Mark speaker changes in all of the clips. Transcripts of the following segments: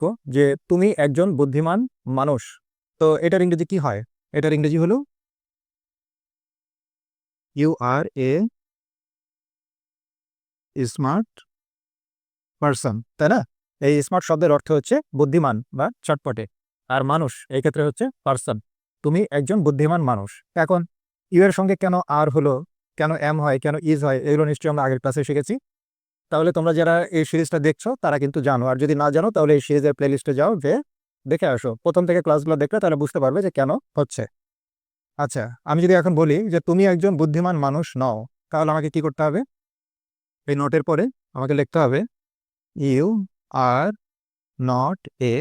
Speaker 1: বাক্য যে তুমি একজন বুদ্ধিমান মানুষ, তো এটার ইংরেজি কি হয়? এটার ইংরেজি হলো you are a smart person, তাই না? এই স্মার্ট শব্দের অর্থ হচ্ছে বুদ্ধিমান বা চটপটে, আর মানুষ এই ক্ষেত্রে হচ্ছে পারসন। তুমি একজন বুদ্ধিমান মানুষ। এখন ইউ এর সঙ্গে কেন আর হলো, কেন এম হয়, কেন ইজ হয়, এগুলো নিশ্চয়ই আমরা আগের ক্লাসে শিখেছি। তাহলে তোমরা যারা এই সিরিজটা দেখছো তারা কিন্তু জানো, আর যদি না জানো তাহলে এই সিরিজের প্লেলিস্টে যাও, যে দেখে আসো, প্রথম থেকে ক্লাসগুলো দেখলে তাহলে বুঝতে পারবে যে কেন হচ্ছে। আচ্ছা, আমি যদি এখন বলি যে তুমি একজন বুদ্ধিমান মানুষ নও, তাহলে আমাকে কি করতে হবে? এই নোটের পরে আমাকে লিখতে হবে you are not a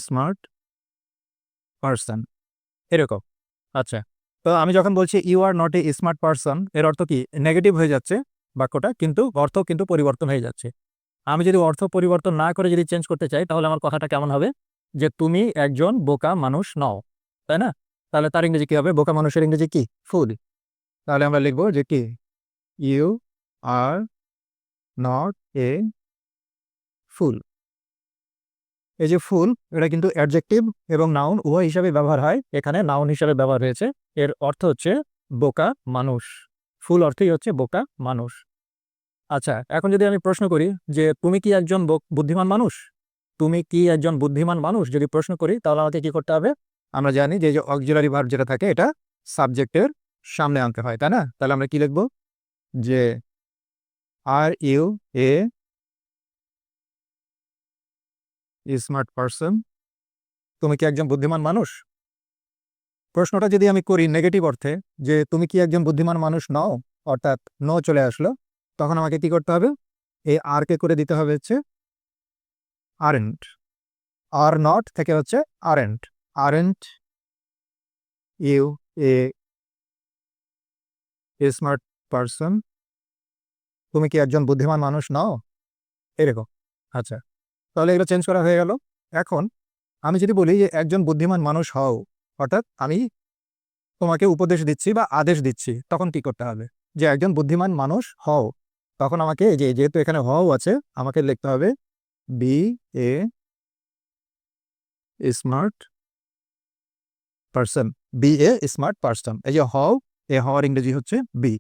Speaker 1: smart person, এরকম। আচ্ছা, তো আমি যখন বলছি you are not a smart person, এর অর্থ কি? নেগেটিভ হয়ে যাচ্ছে বাক্যটা, কিন্তু অর্থ কিন্তু পরিবর্তন হয়ে যাচ্ছে। আমি যদি অর্থ পরিবর্তন না করে যদি চেঞ্জ করতে চাই, তাহলে আমার কথাটা কেমন হবে? যে তুমি একজন বোকা মানুষ নও, তাই না? তাহলে তার ইংরেজি কি হবে? বোকা মানুষের ইংরেজি কি? ফুল। তাহলে আমরা লিখবো যে কি, ইউ আর নট এ ফুল। এই যে ফুল, এটা কিন্তু অ্যাডজেক্টিভ এবং নাউন উভয় হিসাবে ব্যবহার হয়। এখানে নাউন হিসাবে ব্যবহার হয়েছে। এর অর্থ হচ্ছে বোকা মানুষ। ফুল অর্থই হচ্ছে বোকা মানুষ। আচ্ছা, এখন যদি আমি প্রশ্ন করি যে তুমি কি একজন বুদ্ধিমান মানুষ, তুমি কি একজন বুদ্ধিমান মানুষ যদি প্রশ্ন করি, তাহলে আমাকে কি করতে হবে? আমরা জানি যে অক্সিলারি ভার্ব যেটা থাকে এটা সাবজেক্টের সামনে আনতে হয়, তাই না? তাহলে আমরা কি লিখব? যে are you a smart person, তুমি কি একজন বুদ্ধিমান মানুষ? প্রশ্নটা যদি আমি করি নেগেটিভ অর্থে, যে তুমি কি একজন বুদ্ধিমান মানুষ নও, অর্থাৎ নো চলে আসলো, তখন আমাকে কি করতে হবে? এই আর কে করে দিতে হবে হচ্ছে আরেন্ট। আর নট থেকে হচ্ছে aren't. Aren't you a smart person, তুমি কি একজন বুদ্ধিমান মানুষ নও, এরকম। আচ্ছা, তাহলে এগুলো চেঞ্জ করা হয়ে গেল। এখন আমি যদি বলি যে একজন বুদ্ধিমান মানুষ হও, অর্থাৎ আমি তোমাকে উপদেশ দিচ্ছি বা আদেশ দিচ্ছি, তখন কি করতে হবে? যে একজন বুদ্ধিমান মানুষ হও, তখন আমাকে এই যে যেহেতু এখানে হও আছে, আমাকে লিখতে হবে be a smart person. Be a smart person. এই যে হও, এ হওয়ার ইংরেজি হচ্ছে বি।